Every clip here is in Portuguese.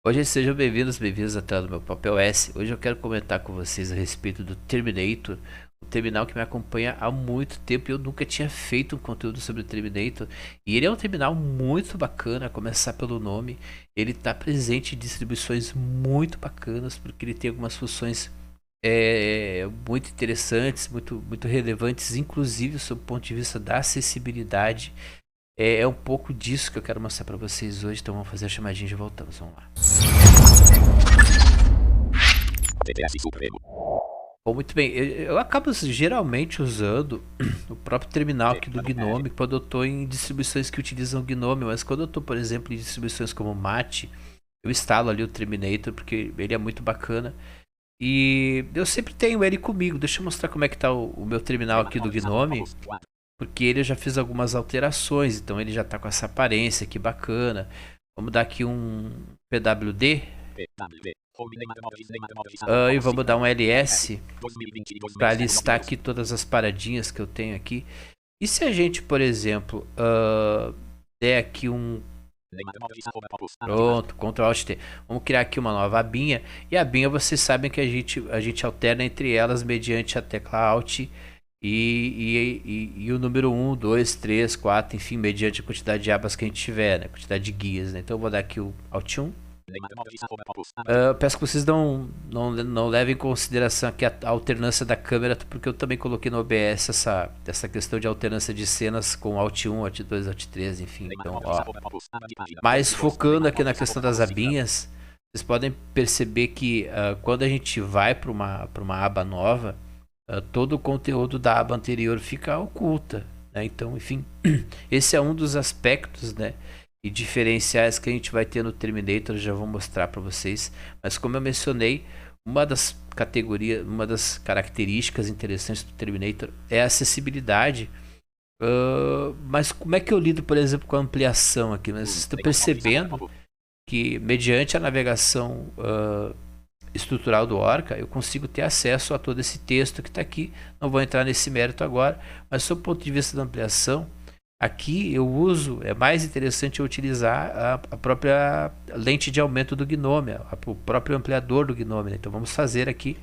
Hoje sejam bem-vindos, bem-vindos à tela do meu Papel S. Hoje eu quero comentar com vocês a respeito do Terminator, um terminal que me acompanha há muito tempo e eu nunca tinha feito um conteúdo sobre o Terminator. E ele é um terminal muito bacana, a começar pelo nome. Ele está presente em distribuições muito bacanas, porque ele tem algumas funções muito interessantes, muito relevantes, inclusive sob o ponto de vista da acessibilidade. É um pouco disso que eu quero mostrar para vocês hoje, então vamos fazer a chamadinha e voltamos, vamos lá. TTS Supremo. Bom, muito bem, eu acabo geralmente usando o próprio terminal aqui do Gnome quando eu estou em distribuições que utilizam o Gnome, mas quando eu estou, por exemplo, em distribuições como o Mate, eu instalo ali o Terminator porque ele é muito bacana. E eu sempre tenho ele comigo. Deixa eu mostrar como é que está o meu terminal aqui do Gnome, porque ele eu já fiz algumas alterações, então ele já está com essa aparência aqui bacana. Vamos dar aqui um PWD. E vamos dar um LS para listar aqui todas as paradinhas que eu tenho aqui. E se a gente, por exemplo, der aqui um... Pronto, Ctrl Alt T. Vamos criar aqui uma nova abinha. E a abinha vocês sabem que a gente alterna entre elas mediante a tecla Alt e o número 1, 2, 3, 4, enfim, mediante a quantidade de abas que a gente tiver, né? Quantidade de guias, né? Então eu vou dar aqui o Alt 1. Peço que vocês não levem em consideração aqui a alternância da câmera, porque eu também coloquei no OBS essa questão de alternância de cenas com Alt 1, Alt 2, Alt 3, enfim. Então, ó. Mas focando aqui na questão das abinhas, vocês podem perceber que quando a gente vai para uma aba nova, todo o conteúdo da aba anterior fica oculta, né? Então, enfim, esse é um dos aspectos, né, e diferenciais que a gente vai ter no Terminator. Eu já vou mostrar para vocês, mas como eu mencionei, uma das categorias, uma das características interessantes do Terminator é a acessibilidade. Mas como é que eu lido, por exemplo, com a ampliação aqui? Mas estou percebendo que mediante a navegação estrutural do Orca, eu consigo ter acesso a todo esse texto que está aqui. Não vou entrar nesse mérito agora, mas sob o ponto de vista da ampliação, aqui eu uso, é mais interessante eu utilizar a própria lente de aumento do Gnome, o próprio ampliador do Gnome, né? Então vamos fazer aqui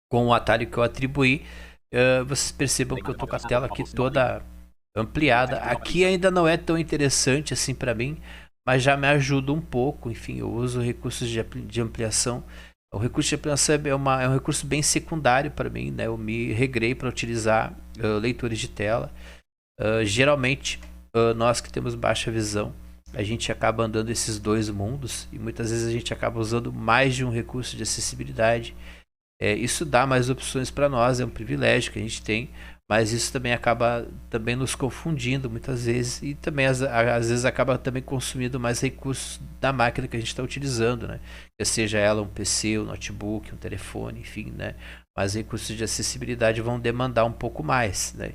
com o atalho que eu atribuí. Vocês percebam que eu estou com a tela aqui toda ampliada. Aqui ainda não é tão interessante assim para mim, mas já me ajuda um pouco. Enfim, eu uso recursos de ampliação. O recurso de ampliação é um recurso bem secundário para mim, né? Eu me regrei para utilizar leitores de tela. Geralmente, nós que temos baixa visão, a gente acaba andando esses dois mundos e muitas vezes a gente acaba usando mais de um recurso de acessibilidade. Isso dá mais opções para nós, é um privilégio que a gente tem, mas isso também acaba também nos confundindo muitas vezes e também às vezes acaba também consumindo mais recursos da máquina que a gente está utilizando, né? Seja ela um PC, um notebook, um telefone, enfim, né? Mas recursos de acessibilidade vão demandar um pouco mais, né?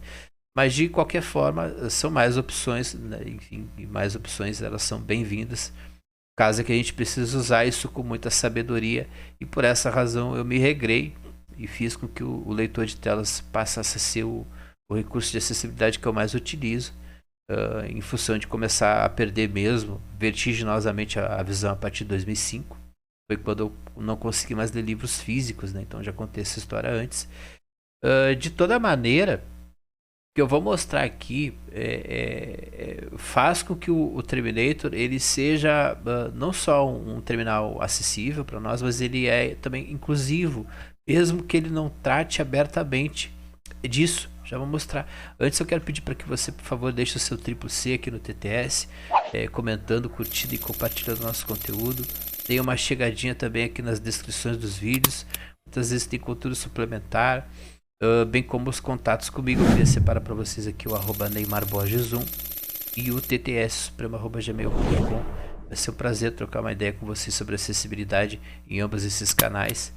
Mas de qualquer forma são mais opções, né? Enfim, e mais opções elas são bem-vindas. Caso que a gente precise usar isso com muita sabedoria, e por essa razão eu me regrei e fiz com que o leitor de telas passasse a ser o recurso de acessibilidade que eu mais utilizo, em função de começar a perder mesmo vertiginosamente a visão a partir de 2005. Foi quando eu não consegui mais ler livros físicos, né? Então já contei essa história antes. De toda maneira, que eu vou mostrar aqui faz com que o Terminator ele seja não só um terminal acessível para nós, mas ele é também inclusivo, mesmo que ele não trate abertamente disso. Já vou mostrar. Antes eu quero pedir para que você, por favor, deixe o seu triplo C aqui no TTS, comentando, curtindo e compartilhando nosso conteúdo. Tem uma chegadinha também aqui nas descrições dos vídeos. Muitas vezes tem conteúdo suplementar, bem como os contatos comigo. Eu queria separar para vocês aqui o @neymarborges1 e o ttssupremo@gmail.com. Vai ser um prazer trocar uma ideia com vocês sobre acessibilidade em ambos esses canais.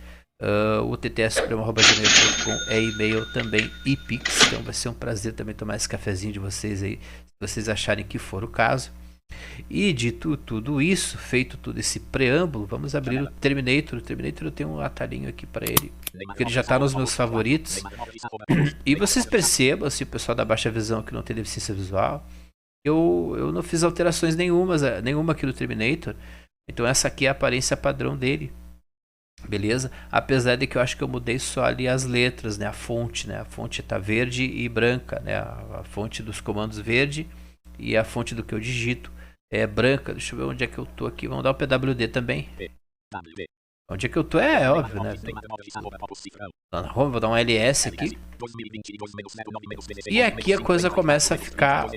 O ttssupremo@gmail.com é e-mail também e Pix, então vai ser um prazer também tomar esse cafezinho de vocês aí, se vocês acharem que for o caso. E dito tudo isso, feito todo esse preâmbulo, vamos abrir o Terminator. O Terminator eu tenho um atalhinho aqui para ele, porque ele já está nos meus favoritos. E vocês percebam, assim, o pessoal da baixa visão que não tem deficiência visual, eu não fiz alterações nenhuma aqui no Terminator, Então essa aqui é a aparência padrão dele. Beleza? Apesar de que eu acho que eu mudei só ali as letras, né? A fonte, né? A fonte tá verde e branca, né? A fonte dos comandos verde e a fonte do que eu digito é branca. Deixa eu ver onde é que eu tô aqui. Vamos dar o PWD também. Onde é que eu tô? É óbvio, né? Na home, vou dar um LS aqui. E aqui a coisa começa a ficar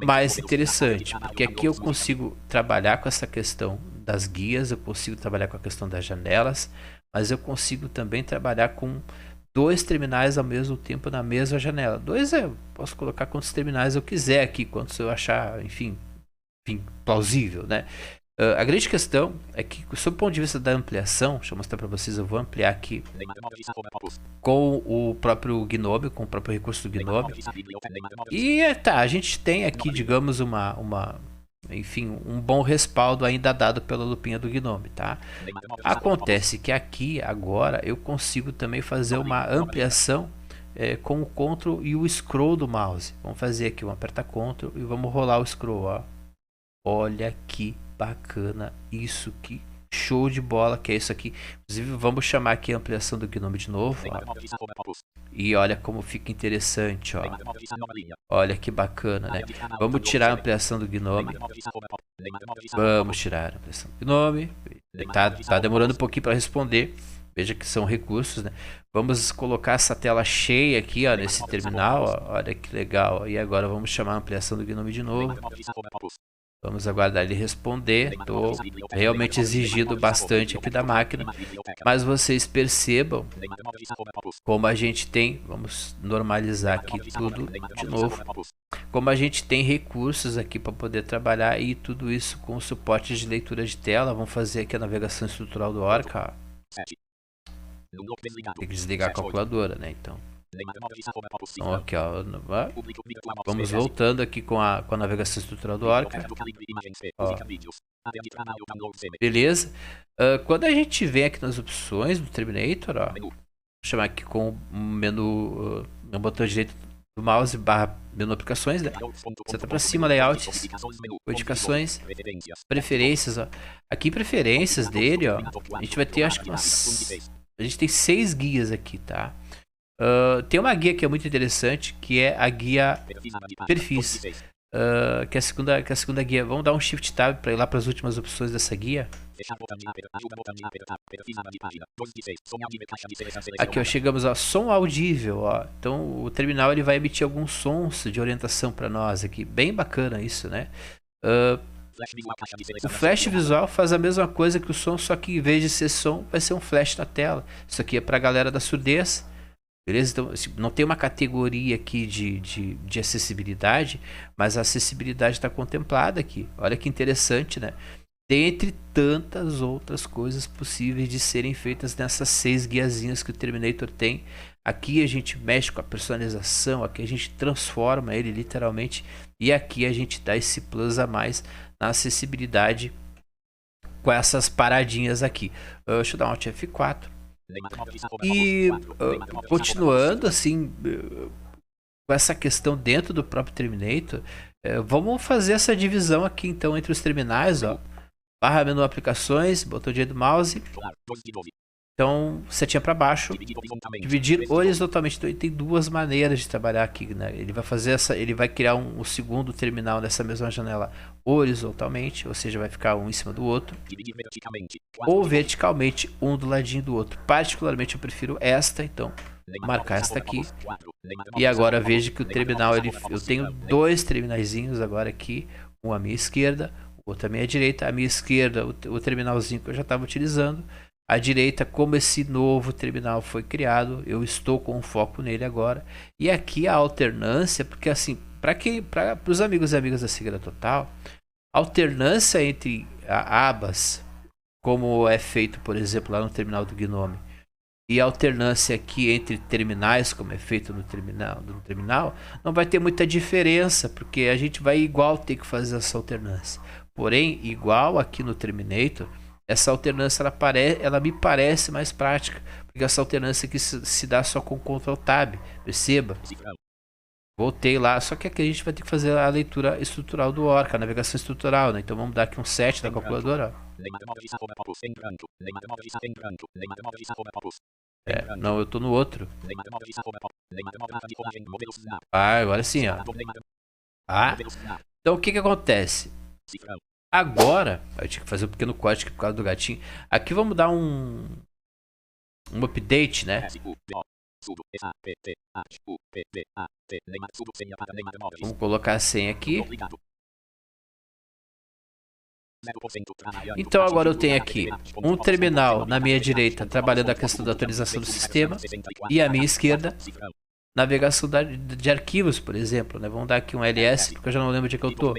mais interessante, porque aqui eu consigo trabalhar com essa questão das guias, eu consigo trabalhar com a questão das janelas, mas eu consigo também trabalhar com dois terminais ao mesmo tempo na mesma janela. Dois posso colocar quantos terminais eu quiser aqui, quantos eu achar, enfim, plausível, né? A grande questão é que, sob o ponto de vista da ampliação, deixa eu mostrar para vocês, eu vou ampliar aqui com o próprio Gnome, com o próprio recurso do Gnome. E tá, a gente tem aqui, digamos, enfim, um bom respaldo ainda dado pela lupinha do Gnome, tá? Acontece que aqui, agora, eu consigo também fazer uma ampliação com o Ctrl e o Scroll do mouse. Vamos fazer aqui, vamos apertar Ctrl e vamos rolar o Scroll, ó. Olha que bacana isso, que show de bola que é isso aqui. Inclusive vamos chamar aqui a ampliação do Gnome de novo, ó. E olha como fica interessante, ó. Olha que bacana, né? Vamos tirar a ampliação do Gnome. Vamos tirar a ampliação do Gnome. Tá demorando um pouquinho para responder. Veja que são recursos, né? Vamos colocar essa tela cheia aqui, ó, nesse terminal, ó. Olha que legal. E agora vamos chamar a ampliação do Gnome de novo. Vamos aguardar ele responder. Estou realmente exigindo bastante aqui da máquina. Mas vocês percebam como a gente tem... Vamos normalizar aqui tudo de novo. Como a gente tem recursos aqui para poder trabalhar. E tudo isso com suporte de leitura de tela. Vamos fazer aqui a navegação estrutural do Orca. Tem que desligar a calculadora, né? Então aqui, ó. Vamos voltando aqui com a navegação estrutural do Orca. Ó. Beleza. Quando a gente vem aqui nas opções do Terminator, ó, vou chamar aqui com o menu, no botão direito do mouse barra menu aplicações, né? Seta para cima, layouts, modificações, preferências, ó. Aqui preferências dele, ó, a gente vai ter, acho que a gente tem 6 guias aqui, tá? Tem uma guia que é muito interessante, que é a guia perfis, que é a segunda guia. Vamos dar um Shift Tab para ir lá para as últimas opções dessa guia. Aqui, ó, chegamos a som audível, ó. Então o terminal ele vai emitir alguns sons de orientação para nós aqui, bem bacana isso, né? O flash visual faz a mesma coisa que o som, só que em vez de ser som, vai ser um flash na tela. Isso aqui é para a galera da surdez. Beleza? Então, não tem uma categoria aqui de acessibilidade, mas a acessibilidade está contemplada aqui. Olha que interessante, né? Dentre tantas outras coisas possíveis de serem feitas nessas 6 guiazinhas que o Terminator tem. Aqui a gente mexe com a personalização, aqui a gente transforma ele literalmente. E aqui a gente dá esse plus a mais na acessibilidade com essas paradinhas aqui. Deixa eu dar um Alt F4. E continuando assim com essa questão dentro do próprio Terminator, vamos fazer essa divisão aqui então entre os terminais, ó. Barra menu aplicações, botão direito do mouse. Então, setinha para baixo, dividir horizontalmente. Então, ele tem 2 maneiras de trabalhar aqui, né? Ele vai fazer ele vai criar um segundo terminal nessa mesma janela horizontalmente, ou seja, vai ficar um em cima do outro, ou verticalmente, um do ladinho do outro. Particularmente, eu prefiro esta, então vou marcar esta aqui. E agora veja que o terminal, eu tenho 2 terminaizinhos agora aqui, um à minha esquerda, o outro à minha direita. À minha esquerda, o terminalzinho que eu já estava utilizando. À direita, como esse novo terminal foi criado, eu estou com foco nele agora. E aqui a alternância, porque assim, para os amigos e amigas da Cegueira Total, alternância entre abas, como é feito, por exemplo, lá no terminal do Gnome, e alternância aqui entre terminais, como é feito no terminal, não vai ter muita diferença, porque a gente vai igual ter que fazer essa alternância. Porém, igual aqui no Terminator, essa alternância ela me parece mais prática, porque essa alternância aqui se dá só com Ctrl Tab, perceba? Voltei lá, só que aqui a gente vai ter que fazer a leitura estrutural do Orca, a navegação estrutural, né? Então vamos dar aqui um 7 da calculadora, ó. Não, eu tô no outro. Ah, agora sim, ó. Ah, então o que que acontece? Agora, eu tinha que fazer um pequeno corte aqui por causa do gatinho. Aqui vamos dar um update, né? Vamos colocar a senha aqui. Então agora eu tenho aqui um terminal na minha direita trabalhando a questão da atualização do sistema e à minha esquerda navegação de arquivos, por exemplo, né? Vamos dar aqui um ls, porque eu já não lembro de que eu tô.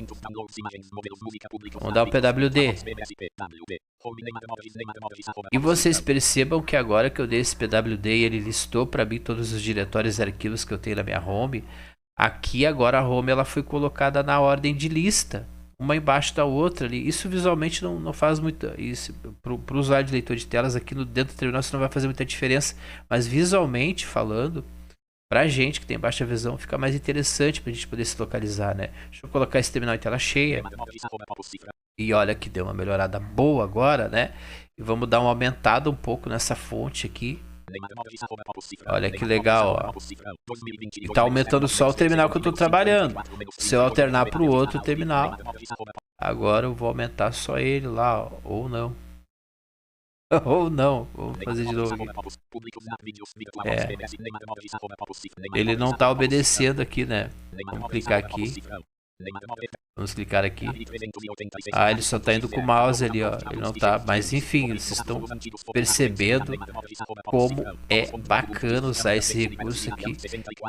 Vamos dar um pwd. E vocês percebam que agora que eu dei esse pwd e ele listou para mim todos os diretórios e arquivos que eu tenho na minha home, aqui agora a home ela foi colocada na ordem de lista, uma embaixo da outra ali. Isso visualmente não faz muito. Isso para o usuário de leitor de telas aqui dentro do terminal isso não vai fazer muita diferença, mas visualmente falando, pra gente que tem baixa visão, fica mais interessante pra gente poder se localizar, né? Deixa eu colocar esse terminal em tela cheia. E olha que deu uma melhorada boa agora, né? E vamos dar uma aumentada um pouco nessa fonte aqui. Olha que legal, ó. E tá aumentando só o terminal que eu tô trabalhando. Se eu alternar pro outro terminal, agora eu vou aumentar só ele lá, ó. Ou não. Ou não, vou fazer de novo aqui. Ele não está obedecendo aqui, né? Vamos clicar aqui. Vamos clicar aqui. Ah, ele só está indo com o mouse ali, ó. Ele não tá. Mas enfim, vocês estão percebendo como é bacana usar esse recurso aqui.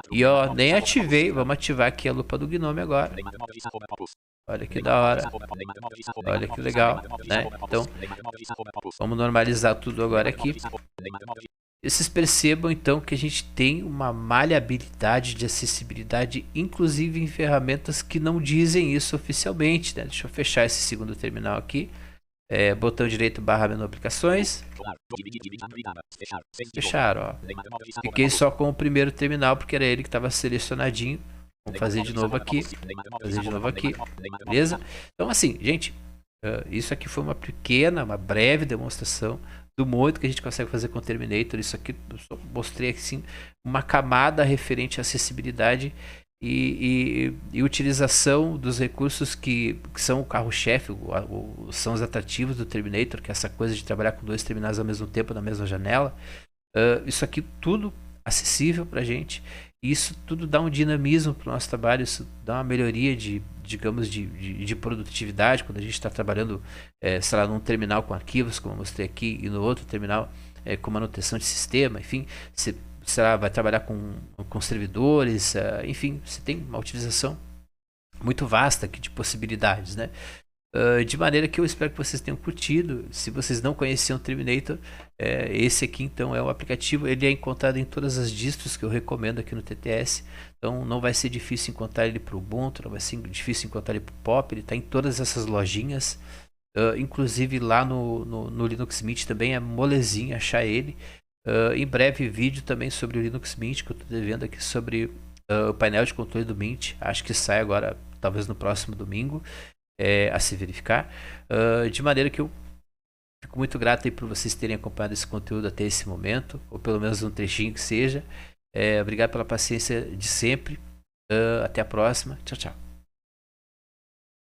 E ó, nem ativei. Vamos ativar aqui a lupa do Gnome agora. Olha que da hora. Olha que legal, né? Então, vamos normalizar tudo agora aqui. E vocês percebam então que a gente tem uma maleabilidade de acessibilidade, inclusive em ferramentas que não dizem isso oficialmente, né? Deixa eu fechar esse segundo terminal aqui. Botão direito / menu aplicações. Fechar, ó. Fiquei só com o primeiro terminal porque era ele que estava selecionadinho. Vamos fazer de novo aqui. Fazer de novo aqui. Beleza? Então assim, gente, isso aqui foi uma breve demonstração do muito que a gente consegue fazer com o Terminator. Isso aqui eu só mostrei assim uma camada referente à acessibilidade e utilização dos recursos que são o carro-chefe, são os atrativos do Terminator, que é essa coisa de trabalhar com dois terminais ao mesmo tempo na mesma janela. Isso aqui tudo acessível pra gente. Isso tudo dá um dinamismo para o nosso trabalho, isso dá uma melhoria digamos, de produtividade quando a gente está trabalhando, sei lá, num terminal com arquivos, como eu mostrei aqui, e no outro terminal com manutenção de sistema, enfim, você, sei lá, vai trabalhar com servidores, enfim, você tem uma utilização muito vasta aqui de possibilidades, né? De maneira que eu espero que vocês tenham curtido. Se vocês não conheciam o Terminator, esse aqui então é o aplicativo. Ele é encontrado em todas as distros que eu recomendo aqui no TTS. Então não vai ser difícil encontrar ele para o Ubuntu, não vai ser difícil encontrar ele para o Pop. Ele está em todas essas lojinhas. Inclusive lá no Linux Mint também é molezinho achar ele. Em breve vídeo também sobre o Linux Mint, que eu estou devendo aqui sobre o painel de controle do Mint. Acho que sai agora, talvez no próximo domingo. A se verificar, de maneira que eu fico muito grato aí por vocês terem acompanhado esse conteúdo até esse momento, ou pelo menos um trechinho que seja. Obrigado pela paciência de sempre. Até a próxima. Tchau, tchau.